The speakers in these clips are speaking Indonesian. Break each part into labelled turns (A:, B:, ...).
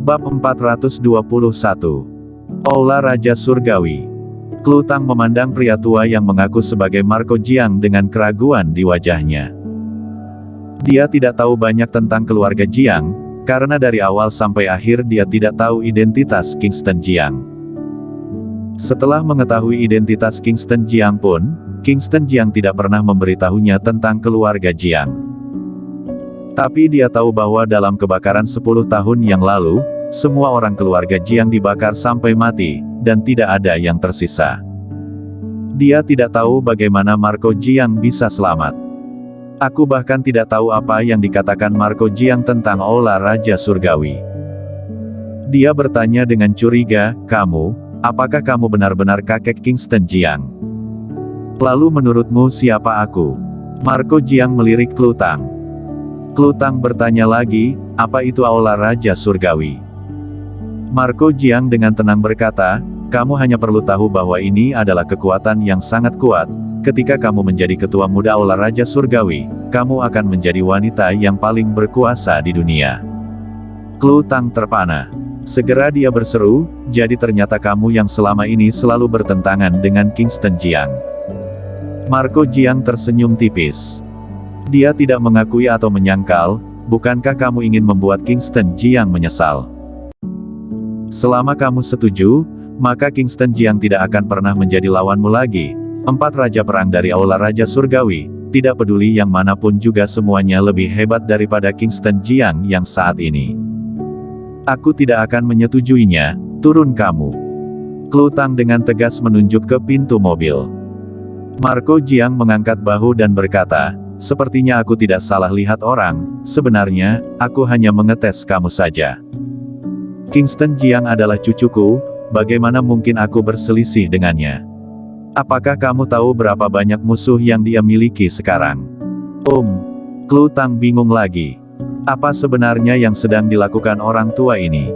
A: Bab 421. Aula Raja Surgawi. Klutang memandang pria tua yang mengaku sebagai Marco Jiang dengan keraguan di wajahnya. Dia tidak tahu banyak tentang keluarga Jiang, karena dari awal sampai akhir dia tidak tahu identitas Kingston Jiang. Setelah mengetahui identitas Kingston Jiang pun, Kingston Jiang tidak pernah memberitahunya tentang keluarga Jiang. Tapi dia tahu bahwa dalam kebakaran 10 tahun yang lalu, semua orang keluarga Jiang dibakar sampai mati, dan tidak ada yang tersisa. Dia tidak tahu bagaimana Marco Jiang bisa selamat. Aku bahkan tidak tahu apa yang dikatakan Marco Jiang tentang Aula Raja Surgawi. Dia bertanya dengan curiga, apakah kamu benar-benar kakek Kingston Jiang? Lalu menurutmu siapa aku? Marco Jiang melirik Klutang. Klutang bertanya lagi, apa itu Aula Raja Surgawi? Marco Jiang dengan tenang berkata, kamu hanya perlu tahu bahwa ini adalah kekuatan yang sangat kuat. Ketika kamu menjadi ketua muda Aula Raja Surgawi, kamu akan menjadi wanita yang paling berkuasa di dunia. Klutang terpana. Segera dia berseru, jadi ternyata kamu yang selama ini selalu bertentangan dengan Kingston Jiang. Marco Jiang tersenyum tipis. Dia tidak mengakui atau menyangkal, bukankah kamu ingin membuat Kingston Jiang menyesal? Selama kamu setuju, maka Kingston Jiang tidak akan pernah menjadi lawanmu lagi. 4 raja perang dari Aula Raja Surgawi, tidak peduli yang manapun juga semuanya lebih hebat daripada Kingston Jiang yang saat ini. Aku tidak akan menyetujuinya, turun kamu. Klutang dengan tegas menunjuk ke pintu mobil. Marco Jiang mengangkat bahu dan berkata, sepertinya aku tidak salah lihat orang, sebenarnya, aku hanya mengetes kamu saja. Kingston Jiang adalah cucuku, bagaimana mungkin aku berselisih dengannya? Apakah kamu tahu berapa banyak musuh yang dia miliki sekarang? Klutang bingung lagi. Apa sebenarnya yang sedang dilakukan orang tua ini?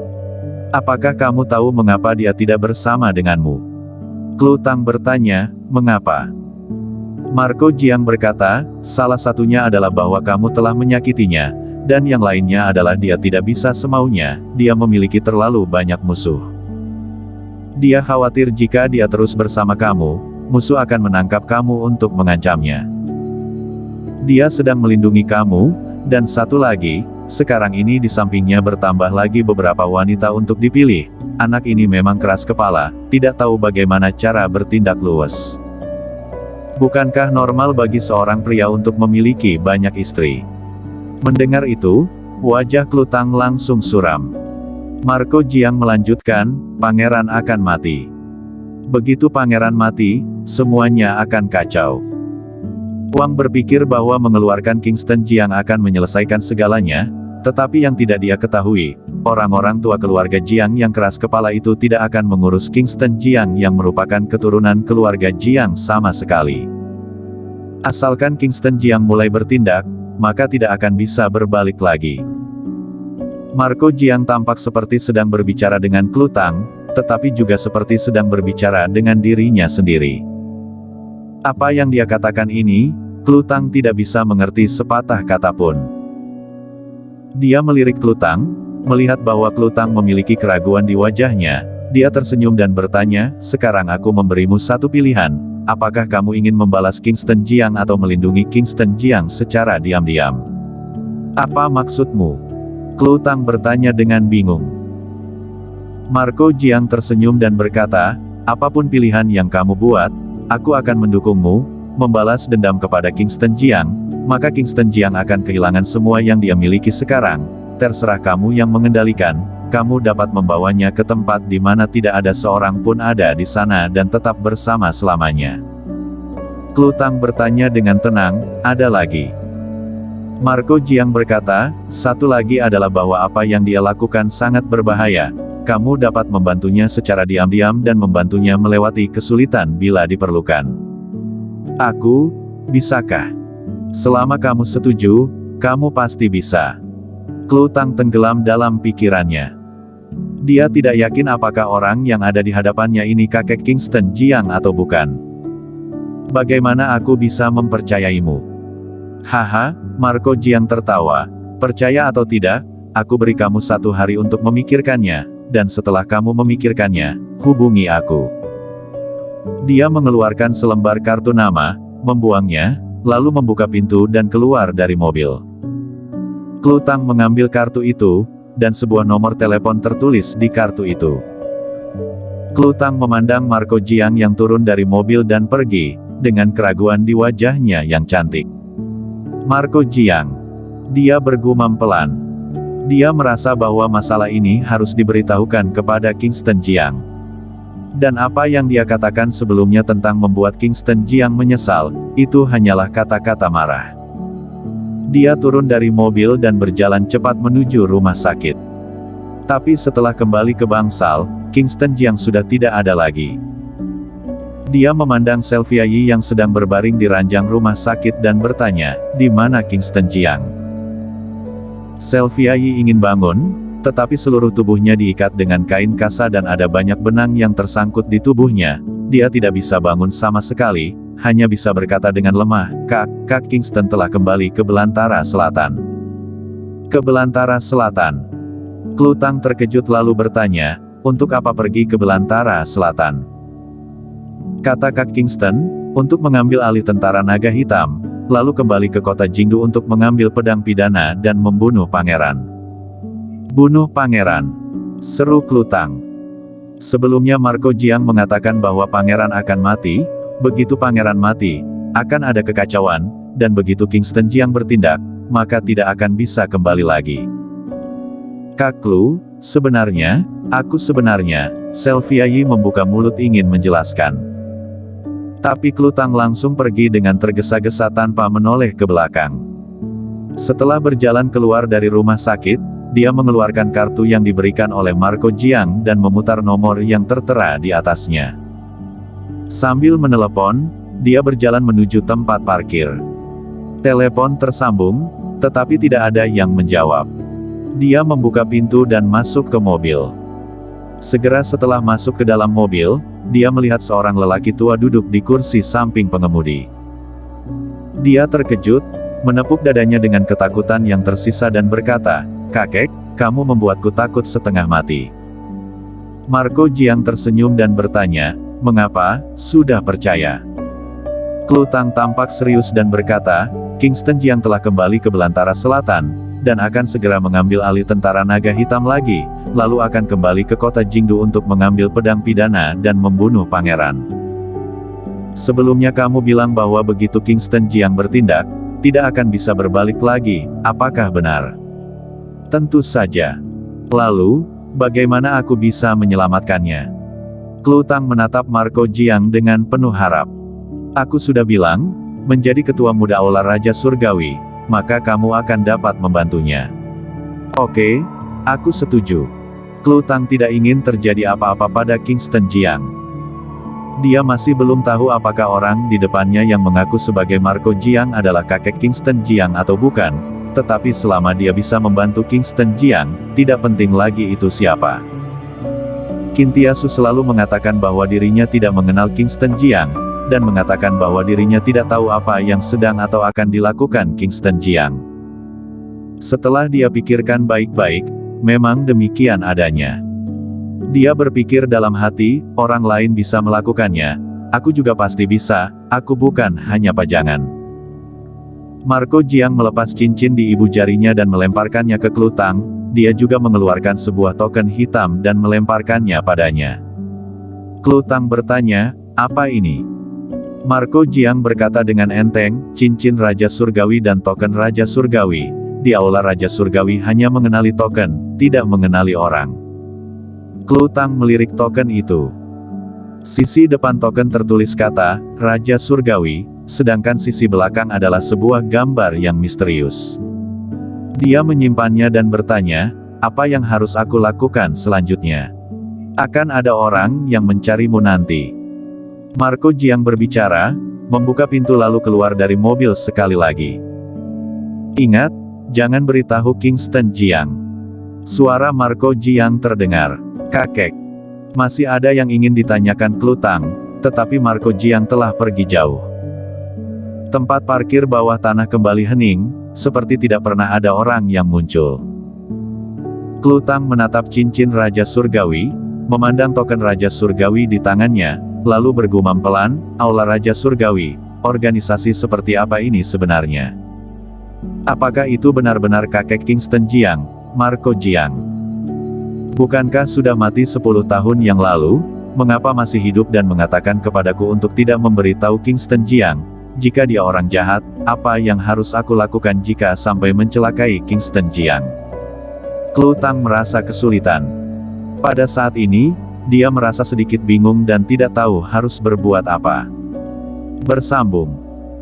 A: Apakah kamu tahu mengapa dia tidak bersama denganmu? Klutang bertanya, mengapa? Marco Jiang berkata, salah satunya adalah bahwa kamu telah menyakitinya, dan yang lainnya adalah dia tidak bisa semaunya, dia memiliki terlalu banyak musuh. Dia khawatir jika dia terus bersama kamu, musuh akan menangkap kamu untuk mengancamnya. Dia sedang melindungi kamu, dan satu lagi, sekarang ini di sampingnya bertambah lagi beberapa wanita untuk dipilih. Anak ini memang keras kepala, tidak tahu bagaimana cara bertindak luwes. Bukankah normal bagi seorang pria untuk memiliki banyak istri? Mendengar itu, wajah Klutang langsung suram. Marco Jiang melanjutkan, pangeran akan mati. Begitu pangeran mati, semuanya akan kacau. Wang berpikir bahwa mengeluarkan Kingston Jiang akan menyelesaikan segalanya, tetapi yang tidak dia ketahui, orang-orang tua keluarga Jiang yang keras kepala itu tidak akan mengurus Kingston Jiang yang merupakan keturunan keluarga Jiang sama sekali. Asalkan Kingston Jiang mulai bertindak, maka tidak akan bisa berbalik lagi. Marco Jiang tampak seperti sedang berbicara dengan Klutang, tetapi juga seperti sedang berbicara dengan dirinya sendiri. Apa yang dia katakan ini, Klutang tidak bisa mengerti sepatah kata pun. Dia melirik Klutang, melihat bahwa Klutang memiliki keraguan di wajahnya, dia tersenyum dan bertanya, sekarang aku memberimu satu pilihan, apakah kamu ingin membalas Kingston Jiang atau melindungi Kingston Jiang secara diam-diam? Apa maksudmu? Klutang bertanya dengan bingung. Marco Jiang tersenyum dan berkata, apapun pilihan yang kamu buat, aku akan mendukungmu, membalas dendam kepada Kingston Jiang, maka Kingston Jiang akan kehilangan semua yang dia miliki sekarang, terserah kamu yang mengendalikan, kamu dapat membawanya ke tempat di mana tidak ada seorang pun ada di sana dan tetap bersama selamanya. Klutang bertanya dengan tenang, ada lagi? Marco Jiang berkata, satu lagi adalah bahwa apa yang dia lakukan sangat berbahaya, kamu dapat membantunya secara diam-diam dan membantunya melewati kesulitan bila diperlukan. Aku, bisakah? Selama kamu setuju, kamu pasti bisa. Klutang tenggelam dalam pikirannya. Dia tidak yakin apakah orang yang ada di hadapannya ini kakek Kingston Jiang atau bukan. Bagaimana aku bisa mempercayaimu? Haha, Marco Jiang tertawa. Percaya atau tidak, aku beri kamu 1 hari untuk memikirkannya, dan setelah kamu memikirkannya, hubungi aku. Dia mengeluarkan selembar kartu nama, membuangnya, lalu membuka pintu dan keluar dari mobil. Klutang mengambil kartu itu, dan sebuah nomor telepon tertulis di kartu itu. Klutang memandang Marco Jiang yang turun dari mobil dan pergi, dengan keraguan di wajahnya yang cantik. Marco Jiang. Dia bergumam pelan. Dia merasa bahwa masalah ini harus diberitahukan kepada Kingston Jiang. Dan apa yang dia katakan sebelumnya tentang membuat Kingston Jiang menyesal, itu hanyalah kata-kata marah. Dia turun dari mobil dan berjalan cepat menuju rumah sakit. Tapi setelah kembali ke bangsal, Kingston Jiang sudah tidak ada lagi. Dia memandang Sylvia Yi yang sedang berbaring di ranjang rumah sakit dan bertanya, "Di mana Kingston Jiang?" Sylvia Yi ingin bangun, tetapi seluruh tubuhnya diikat dengan kain kasa dan ada banyak benang yang tersangkut di tubuhnya. Dia tidak bisa bangun sama sekali, hanya bisa berkata dengan lemah, Kak Kingston telah kembali ke Belantara Selatan." "Ke Belantara Selatan?" Klutang terkejut lalu bertanya, "Untuk apa pergi ke Belantara Selatan?" Kata Kak Kingston, "Untuk mengambil alih tentara naga hitam, lalu kembali ke kota Jingdu untuk mengambil pedang pidana dan membunuh pangeran." "Bunuh pangeran?" seru Klutang. Sebelumnya Marco Jiang mengatakan bahwa pangeran akan mati, begitu pangeran mati, akan ada kekacauan, dan begitu Kingston Jiang bertindak, maka tidak akan bisa kembali lagi. "Kak Klu, sebenarnya, Sylvia Yi membuka mulut ingin menjelaskan. Tapi Klutang langsung pergi dengan tergesa-gesa tanpa menoleh ke belakang. Setelah berjalan keluar dari rumah sakit, dia mengeluarkan kartu yang diberikan oleh Marco Jiang dan memutar nomor yang tertera di atasnya. Sambil menelepon, dia berjalan menuju tempat parkir. Telepon tersambung, tetapi tidak ada yang menjawab. Dia membuka pintu dan masuk ke mobil. Segera setelah masuk ke dalam mobil, dia melihat seorang lelaki tua duduk di kursi samping pengemudi. Dia terkejut, menepuk dadanya dengan ketakutan yang tersisa dan berkata, "Kakek, kamu membuatku takut setengah mati." Marco Jiang tersenyum dan bertanya, "Mengapa, sudah percaya?" Klutang tampak serius dan berkata, "Kingston Jiang telah kembali ke Belantara Selatan, dan akan segera mengambil alih tentara naga hitam lagi, lalu akan kembali ke kota Jingdu untuk mengambil pedang pidana dan membunuh pangeran. Sebelumnya kamu bilang bahwa begitu Kingston Jiang bertindak, tidak akan bisa berbalik lagi, apakah benar?" "Tentu saja. Lalu, bagaimana aku bisa menyelamatkannya?" Klutang menatap Marco Jiang dengan penuh harap. "Aku sudah bilang, menjadi ketua muda Aula Raja Surgawi, maka kamu akan dapat membantunya." "Oke, aku setuju." Klutang tidak ingin terjadi apa-apa pada Kingston Jiang. Dia masih belum tahu apakah orang di depannya yang mengaku sebagai Marco Jiang adalah kakek Kingston Jiang atau bukan, tetapi selama dia bisa membantu Kingston Jiang, tidak penting lagi itu siapa. Kintiasu selalu mengatakan bahwa dirinya tidak mengenal Kingston Jiang, dan mengatakan bahwa dirinya tidak tahu apa yang sedang atau akan dilakukan Kingston Jiang. Setelah dia pikirkan baik-baik, memang demikian adanya. Dia berpikir dalam hati, orang lain bisa melakukannya, aku juga pasti bisa, aku bukan hanya pajangan. Marco Jiang melepas cincin di ibu jarinya dan melemparkannya ke Klutang, dia juga mengeluarkan sebuah token hitam dan melemparkannya padanya. Klutang bertanya, "Apa ini?" Marco Jiang berkata dengan enteng, "Cincin Raja Surgawi dan token Raja Surgawi. Di Aula Raja Surgawi hanya mengenali token, tidak mengenali orang." Klutang melirik token itu. Sisi depan token tertulis kata, Raja Surgawi, sedangkan sisi belakang adalah sebuah gambar yang misterius. Dia menyimpannya dan bertanya, "Apa yang harus aku lakukan selanjutnya? Akan ada orang yang mencarimu nanti." Marco Jiang berbicara, membuka pintu lalu keluar dari mobil sekali lagi. "Ingat, jangan beritahu Kingston Jiang." Suara Marco Jiang terdengar. "Kakek." Masih ada yang ingin ditanyakan Klutang, tetapi Marco Jiang telah pergi jauh. Tempat parkir bawah tanah kembali hening, seperti tidak pernah ada orang yang muncul. Klutang menatap cincin Raja Surgawi, memandang token Raja Surgawi di tangannya, lalu bergumam pelan, Aula Raja Surgawi, organisasi seperti apa ini sebenarnya? Apakah itu benar-benar kakek Kingston Jiang, Marco Jiang? Bukankah sudah mati 10 tahun yang lalu? Mengapa masih hidup dan mengatakan kepadaku untuk tidak memberitahu Kingston Jiang? Jika dia orang jahat, apa yang harus aku lakukan jika sampai mencelakai Kingston Jiang? Klutang merasa kesulitan. Pada saat ini, dia merasa sedikit bingung dan tidak tahu harus berbuat apa. Bersambung.